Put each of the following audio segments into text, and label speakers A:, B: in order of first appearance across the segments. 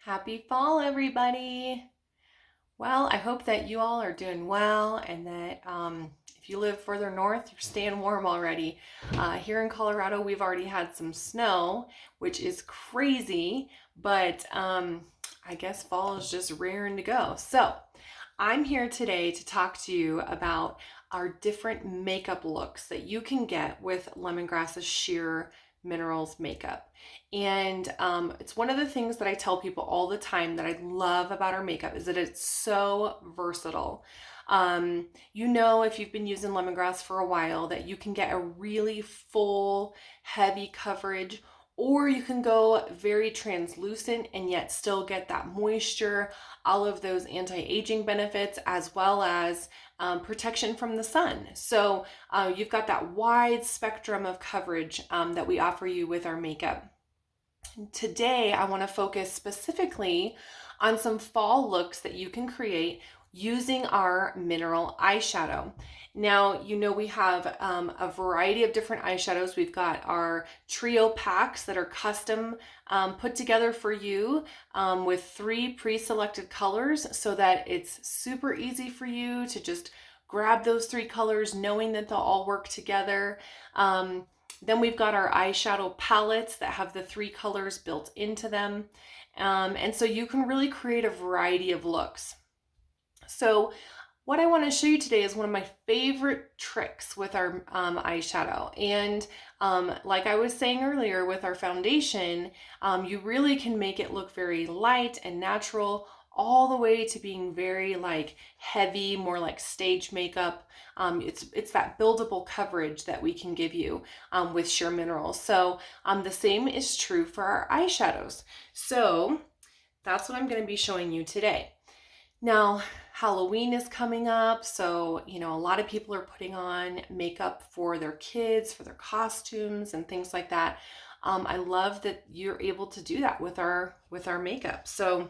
A: Happy fall, everybody. Well, I hope that you all are doing well and that if you live further north, you're staying warm already. Here in Colorado, we've already had some snow, which is crazy, but I guess fall is just raring to go. So, I'm here today to talk to you about our different makeup looks that you can get with Lemongrass's Sheer Minerals makeup. And it's one of the things that I tell people all the time that I love about our makeup is that it's so versatile. If you've been using lemongrass for a while, that you can get a really full, heavy coverage, or you can go very translucent and yet still get that moisture, all of those anti-aging benefits, as well as protection from the sun. So you've got that wide spectrum of coverage that we offer you with our makeup. Today, I want to focus specifically on some fall looks that you can create using our mineral eyeshadow. Now, we have a variety of different eyeshadows. We've got our trio packs that are custom put together for you with 3 pre-selected colors so that it's super easy for you to just grab those 3 colors knowing that they'll all work together. Then we've got our eyeshadow palettes that have the 3 colors built into them. And so you can really create a variety of looks. So what I want to show you today is one of my favorite tricks with our eyeshadow. And like I was saying earlier with our foundation, you really can make it look very light and natural, all the way to being very heavy, more like stage makeup. It's that buildable coverage that we can give you with Sheer Minerals. So the same is true for our eyeshadows. So that's what I'm going to be showing you today. Now, Halloween is coming up, so a lot of people are putting on makeup for their kids, for their costumes and things like that. I love that you're able to do that with our makeup. So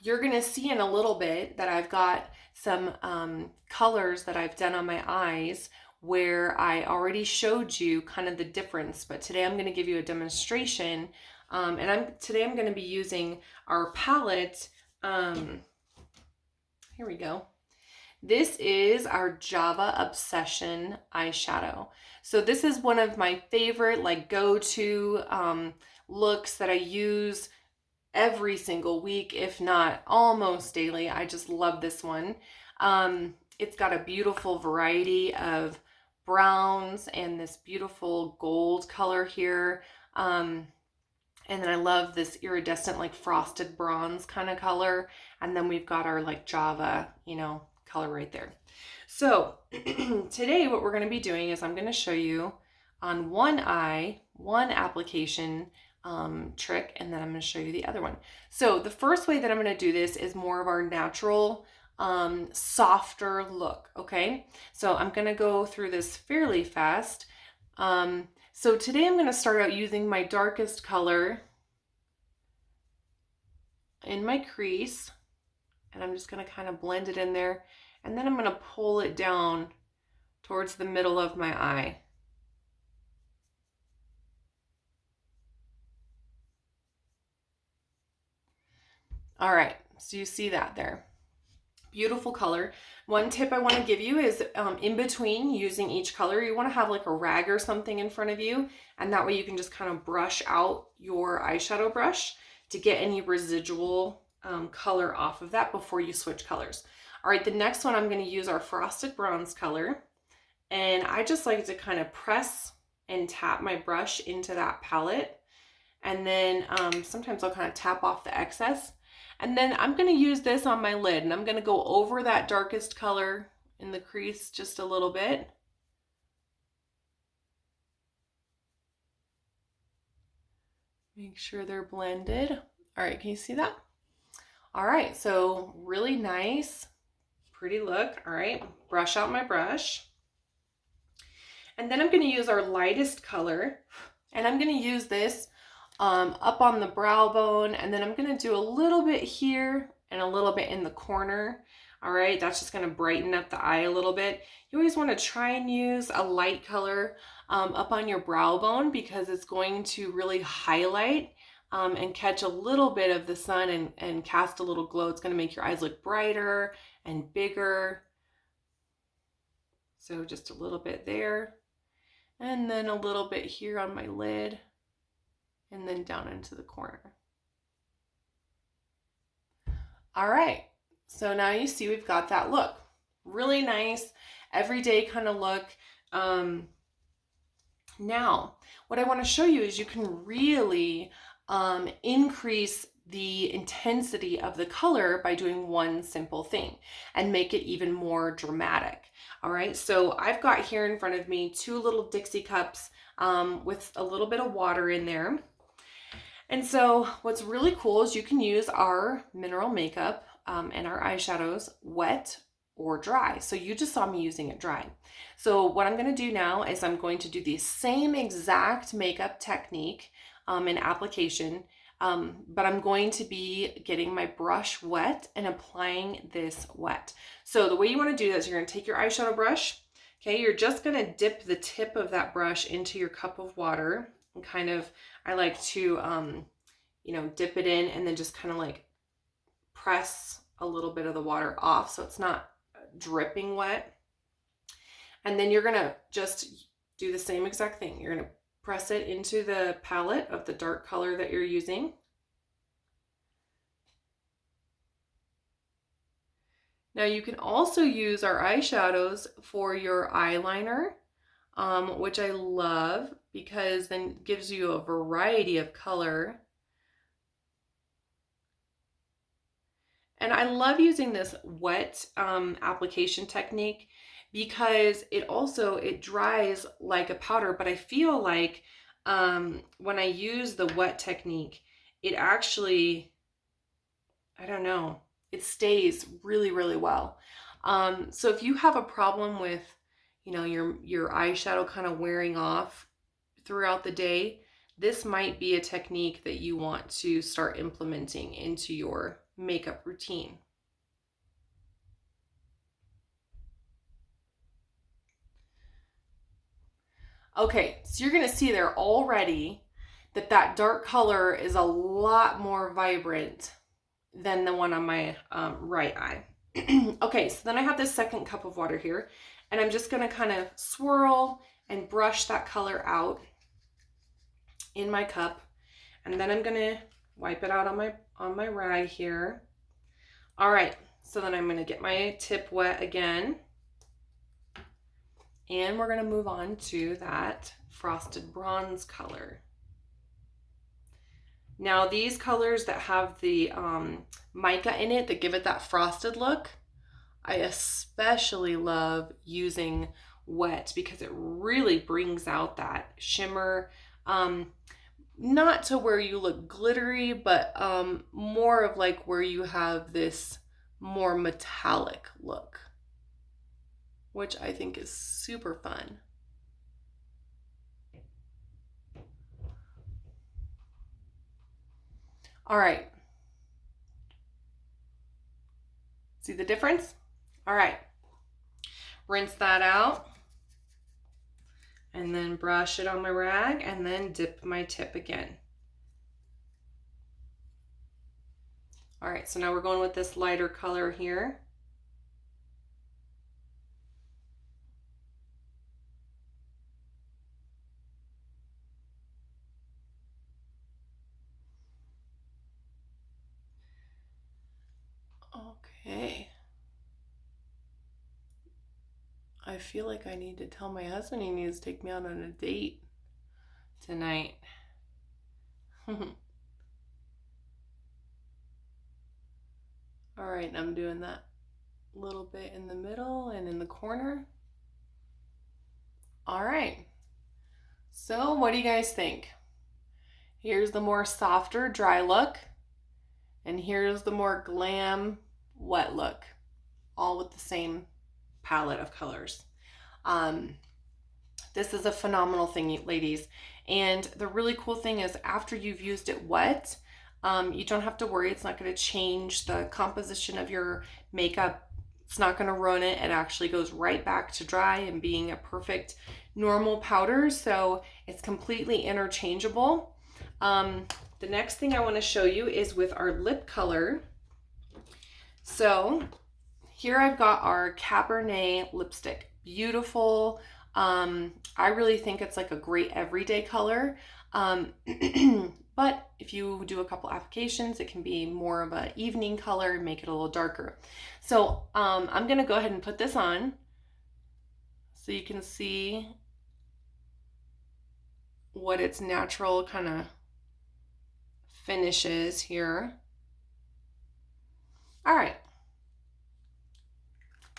A: you're gonna see in a little bit that I've got some colors that I've done on my eyes where I already showed you kind of the difference, but today I'm gonna give you a demonstration. Today I'm gonna be using our palette. Here we go. This is our Java Obsession eyeshadow. So this is one of my favorite go-to looks that I use every single week, if not almost daily. I just love this one. It's got a beautiful variety of browns and this beautiful gold color here. And then I love this iridescent frosted bronze kind of color. And then we've got our Java, color right there. So today what we're going to be doing is I'm going to show you on one eye, one application trick, and then I'm going to show you the other one. So the first way that I'm going to do this is more of our natural, softer look, okay? So I'm going to go through this fairly fast. So today I'm going to start out using my darkest color in my crease, and I'm just going to kind of blend it in there, and then I'm going to pull it down towards the middle of my eye. All right, so you see that there. Beautiful color. One tip I want to give you is in between using each color, you want to have a rag or something in front of you, and that way you can just kind of brush out your eyeshadow brush to get any residual color off of that before you switch colors. All right, the next one I'm going to use our Frosted Bronze color, and I just like to kind of press and tap my brush into that palette, and then sometimes I'll kind of tap off the excess. And then I'm going to use this on my lid, and I'm going to go over that darkest color in the crease just a little bit. Make sure they're blended. All right, can you see that? All right, so really nice, pretty look. All right, brush out my brush. And then I'm going to use our lightest color, and I'm going to use this up on the brow bone, and then I'm going to do a little bit here and a little bit in the corner. All right, that's just going to brighten up the eye a little bit. You always want to try and use a light color up on your brow bone because it's going to really highlight and catch a little bit of the sun and cast a little glow. It's going to make your eyes look brighter and bigger. So just a little bit there, and then a little bit here on my lid, and then down into the corner. All right, so now you see we've got that look. Really nice, everyday kind of look. Now, what I want to show you is you can really increase the intensity of the color by doing one simple thing and make it even more dramatic. All right, so I've got here in front of me 2 little Dixie cups with a little bit of water in there. And so what's really cool is you can use our mineral makeup and our eyeshadows wet or dry. So you just saw me using it dry. So what I'm going to do now is I'm going to do the same exact makeup technique and application, but I'm going to be getting my brush wet and applying this wet. So the way you want to do that is you're going to take your eyeshadow brush. Okay, you're just going to dip the tip of that brush into your cup of water and kind of, I like to, dip it in and then just kind of like press a little bit of the water off so it's not dripping wet. And then you're going to just do the same exact thing. You're going to press it into the palette of the dark color that you're using. Now you can also use our eyeshadows for your eyeliner, which I love because then it gives you a variety of color. And I love using this wet application technique because it dries like a powder, but I feel like when I use the wet technique, it actually, I don't know, it stays really, really well. So if you have a problem with, your eyeshadow kind of wearing off throughout the day, this might be a technique that you want to start implementing into your makeup routine. Okay, so you're going to see there already that dark color is a lot more vibrant than the one on my right eye. Okay, so then I have this second cup of water here, and I'm just going to kind of swirl and brush that color out in my cup, and then I'm going to wipe it out on my rag here. All right, so then I'm going to get my tip wet again, and we're going to move on to that frosted bronze color. Now these colors that have the mica in it that give it that frosted look, I especially love using wet because it really brings out that shimmer. Not to where you look glittery, but more of like where you have this more metallic look, which I think is super fun. All right. See the difference? All right. Rinse that out. And then brush it on my rag and then dip my tip again. All right, so now we're going with this lighter color here. Okay. I feel like I need to tell my husband he needs to take me out on a date tonight. All right, I'm doing that little bit in the middle and in the corner. All right, so what do you guys think? Here's the more softer dry look, and here's the more glam wet look, all with the same palette of colors. This is a phenomenal thing, ladies. And the really cool thing is after you've used it wet, you don't have to worry. It's not going to change the composition of your makeup. It's not going to ruin it. It actually goes right back to dry and being a perfect normal powder. So it's completely interchangeable. the next thing I want to show you is with our lip color. So here I've got our Cabernet lipstick. Beautiful. I really think it's like a great everyday color. But if you do a couple applications, it can be more of an evening color and make it a little darker. So I'm gonna go ahead and put this on so you can see what its natural kind of finish is here. All right.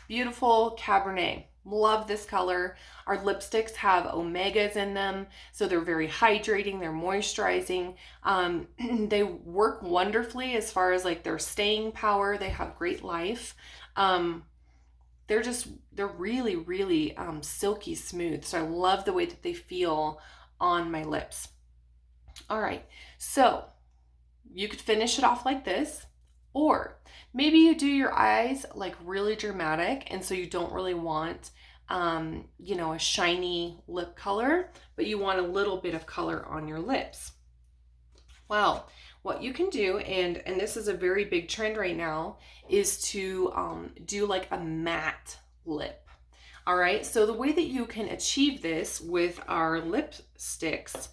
A: Beautiful Cabernet. Love this color. Our lipsticks have omegas in them, so they're very hydrating, they're moisturizing. They work wonderfully as far as like their staying power. They have great life. They're really, really silky smooth. So I love the way that they feel on my lips. All right, so you could finish it off like this, or maybe you do your eyes like really dramatic, and so you don't really want, you know, a shiny lip color, but you want a little bit of color on your lips. Well, what you can do, and this is a very big trend right now, is to do like a matte lip. All right, so the way that you can achieve this with our lipsticks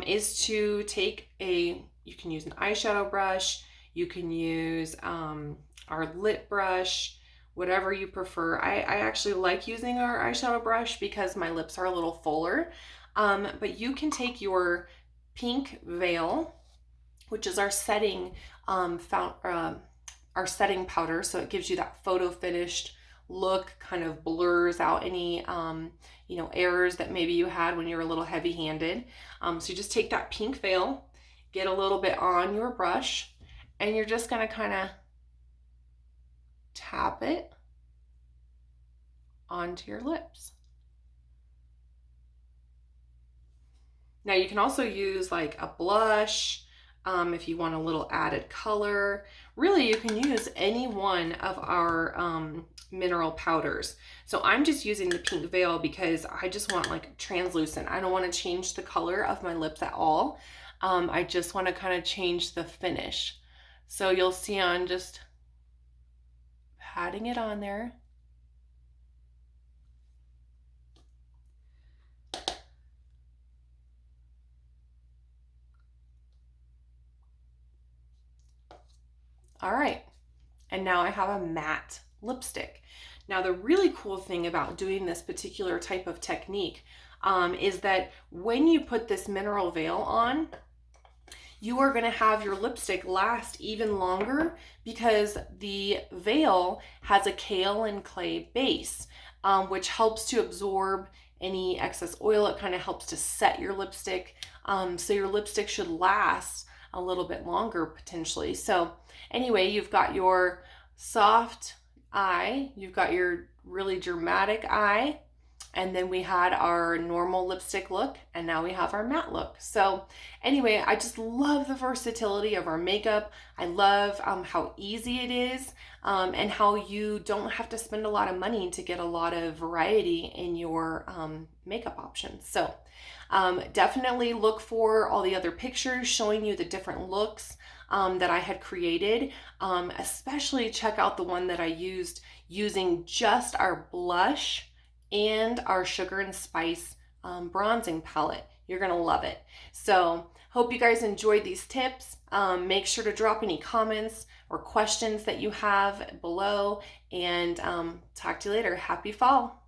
A: is to take you can use an eyeshadow brush, you can use our lip brush, whatever you prefer. I actually like using our eyeshadow brush because my lips are a little fuller. But you can take your pink veil, which is our setting our setting powder, so it gives you that photo finished look, kind of blurs out any you know, errors that maybe you had when you were a little heavy handed. So you just take that pink veil, get a little bit on your brush, and you're just gonna kind of tap it onto your lips. Now you can also use like a blush if you want a little added color. Really, you can use any one of our mineral powders. So I'm just using the pink veil because I just want like translucent. I don't want to change the color of my lips at all. I just want to kind of change the finish. So you'll see on just patting it on there. All right, and now I have a matte lipstick. Now the really cool thing about doing this particular type of technique is that when you put this mineral veil on, you are going to have your lipstick last even longer because the veil has a kaolin clay base, which helps to absorb any excess oil. It kind of helps to set your lipstick, so your lipstick should last a little bit longer potentially. So anyway, you've got your soft eye, you've got your really dramatic eye, and then we had our normal lipstick look, and now we have our matte look. So anyway, I just love the versatility of our makeup. I love how easy it is, and how you don't have to spend a lot of money to get a lot of variety in your makeup options. So definitely look for all the other pictures showing you the different looks that I had created. Especially check out the one that I used using just our blush and our Sugar and Spice bronzing palette. You're gonna love it. So hope you guys enjoyed these tips. Make sure to drop any comments or questions that you have below, and talk to you later. Happy fall.